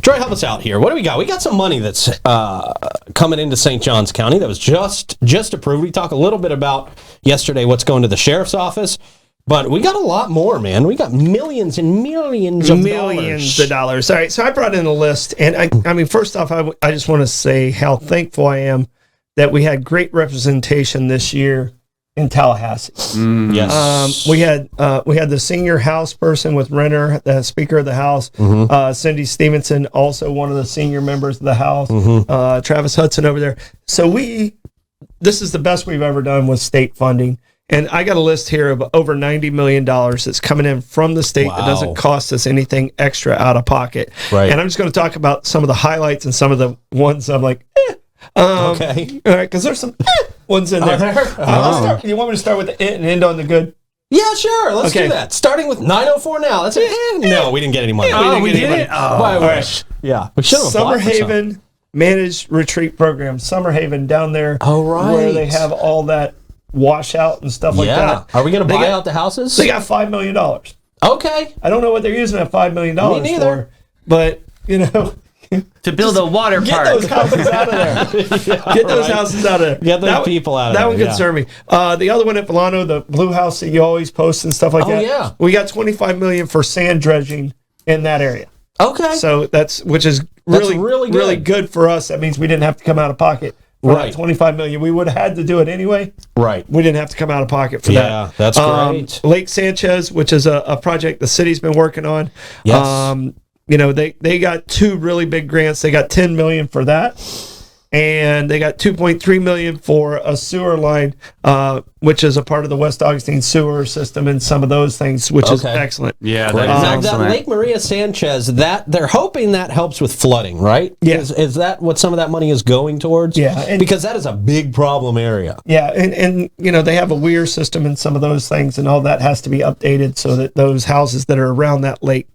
Troy, help us out here. What do we got? We got some money that's coming into St. Johns County that was just approved. We talked a little bit about yesterday what's going to the sheriff's office, but we got a lot more, man. We got millions and millions of dollars. All right, so I brought in a list, and I mean, first off, I just want to say how thankful I am that we had great representation this year in Tallahassee. Yes. We had the senior House person with Renner, the Speaker of the House, Cindy Stevenson, also one of the senior members of the House, Travis Hudson over there. So this is the best we've ever done with state funding. And I got a list here of over $90 million that's coming in from the state that doesn't cost us anything extra out of pocket. Right. And I'm just going to talk about some of the highlights and some of the ones I'm like, okay. All right, because there's some ones in there. You want me to start with the and end on the good? Yeah, sure. Let's do that. Starting with 904 now. That's it. No, we didn't get any money. We didn't. I wish. Yeah. We should have Summer Haven Managed Retreat Program. Summer Haven down there. Oh, right. Where they have all that washout and stuff like that. Are we going to buy out the houses? They got $5 million. Okay. I don't know what they're using that $5 million for. But, to build a water park. Get those houses out of there. Get those houses out of there. Get those people out of there. That one concerned me. The other one at Volano, the blue house that you always post and stuff like that. Yeah. We got $25 million for sand dredging in that area. Okay. So which is really good for us. That means we didn't have to come out of pocket for that $25 million. We would have had to do it anyway. Right. We didn't have to come out of pocket for that. Yeah, that's great. Lake Sanchez, which is a project the city's been working on. Yes. They got two really big grants. They got $10 million for that, and they got $2.3 million for a sewer line, which is a part of the West Augustine sewer system and some of those things, which is excellent. Yeah, that is that excellent. Lake Maria Sanchez, that they're hoping that helps with flooding, right? Yeah. Is that what some of that money is going towards? Yeah, because that is a big problem area. Yeah, and they have a weir system and some of those things, and all that has to be updated so that those houses that are around that lake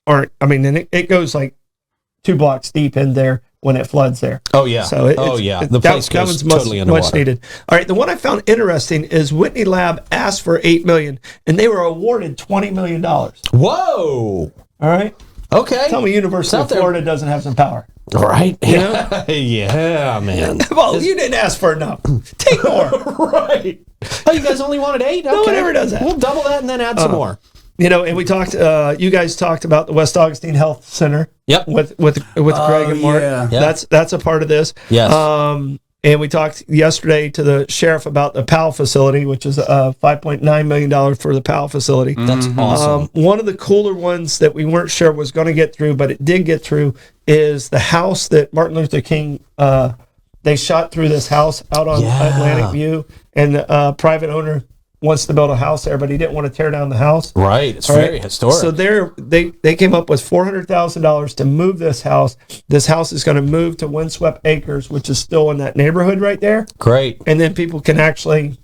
aren't. I mean, and it goes like 2 blocks deep in there when it floods there. Oh yeah. So the place goes totally underwater. Much needed. All right, the one I found interesting is Whitney Lab asked for $8 million, and they were awarded $20 million. All Whoa. right. Okay. Tell me, University of Florida doesn't have some power. Right. Yeah. Yeah, man. Well, you didn't ask for enough. Take more. Right. Oh, you guys only wanted 8? Okay. No one ever does that. We'll double that and then add some more. And we talked. You guys talked about the West Augustine Health Center. Yep. With Craig and Mark. Yeah. That's a part of this. Yes. And we talked yesterday to the sheriff about the PAL facility, which is $5.9 million for the PAL facility. That's awesome. One of the cooler ones that we weren't sure was going to get through, but it did get through, is the house that Martin Luther King. They shot through this house out on Atlantic View, and the private owner wants to build a house there, but he didn't want to tear down the house. Right. It's very historic. So they came up with $400,000 to move this house. This house is going to move to Windswept Acres, which is still in that neighborhood right there. Great. And then people can actually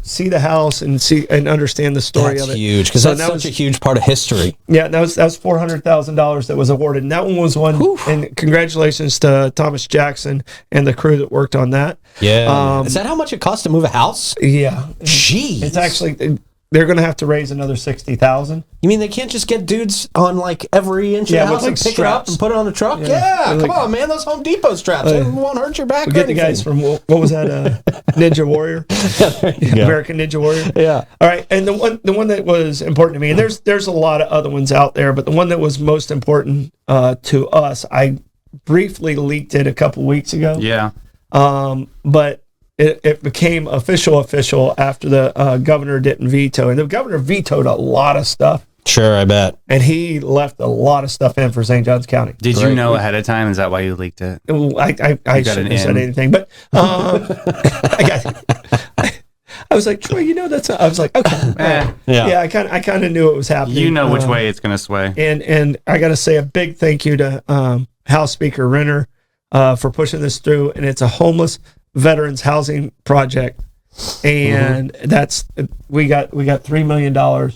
see the house and see and understand the story of it. That's huge, because that's such a huge part of history. Yeah, that was $400,000 that was awarded, and that one was one. Oof. And congratulations to Thomas Jackson and the crew that worked on that. Yeah, is that how much it costs to move a house? Yeah, jeez, it's actually. They're going to have to raise another $60,000. You mean they can't just get dudes on like every inch of the house and pick it up and put it on a truck? Yeah, come on, man. Those Home Depot straps, they won't hurt your back. We get the guys from, what was that, Ninja Warrior? American Ninja Warrior? Yeah. All right, and the one that was important to me, and there's a lot of other ones out there, but the one that was most important to us, I briefly leaked it a couple weeks ago. Yeah. But it became official after the governor didn't veto. And the governor vetoed a lot of stuff. Sure, I bet. And he left a lot of stuff in for St. Johns County. Did you know ahead of time? Is that why you leaked it? I shouldn't have said anything. But I was like, Troy, that's... I was like, okay. Yeah, I kind of knew it was happening. You know which way it's going to sway. And I got to say a big thank you to House Speaker Renner for pushing this through. And it's a homeless veterans housing project, and we got $3 million to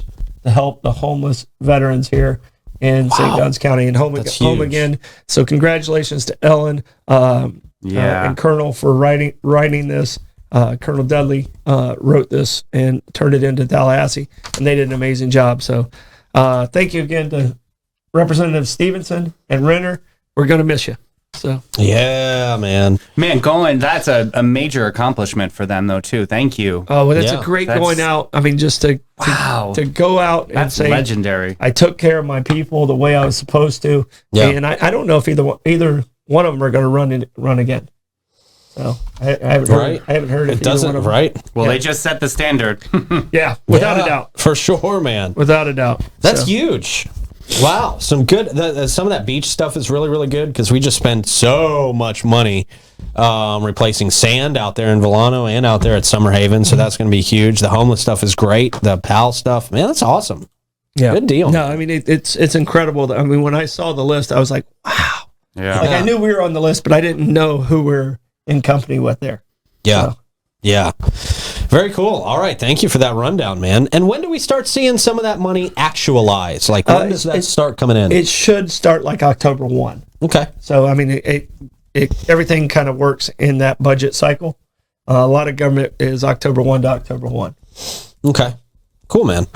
help the homeless veterans here in St. Johns County and home again. So congratulations to Ellen and Colonel for writing this. Colonel Dudley wrote this and turned it into Tallahassee, and they did an amazing job. So thank you again to Representative Stevenson and Renner we're going to miss you. So Yeah, man. Man, that's a major accomplishment for them, though, too. Thank you. oh, well, that's Yeah. a great That's- going out. I mean, just to Wow. to go out and That's say legendary. I took care of my people the way I was supposed to. Yeah. And I don't know if either one of them are going to run again. So I haven't heard. Right. I haven't heard if It either doesn't, one of them. right? Well, Yeah. they just set the standard. Yeah, without Yeah, a doubt. For sure, man. Without a doubt. That's So, huge. Wow. Some good, some of that beach stuff is really, really good because we just spend so much money replacing sand out there in Villano and out there at Summer Haven. So that's going to be huge. The homeless stuff is great. The PAL stuff, man, that's awesome. yeah. Good deal. No, I mean it's incredible. I mean, when I saw the list, I was like, wow. Yeah. Like I knew we were on the list, but I didn't know who we're in company with there. Yeah. So. Yeah. Very cool. All right. Thank you for that rundown, man. And when do we start seeing some of that money actualize? Like, when does that start coming in? It should start like October 1. Okay. So, I mean, everything kind of works in that budget cycle. A lot of government is October 1 to October 1. Okay. Cool, man.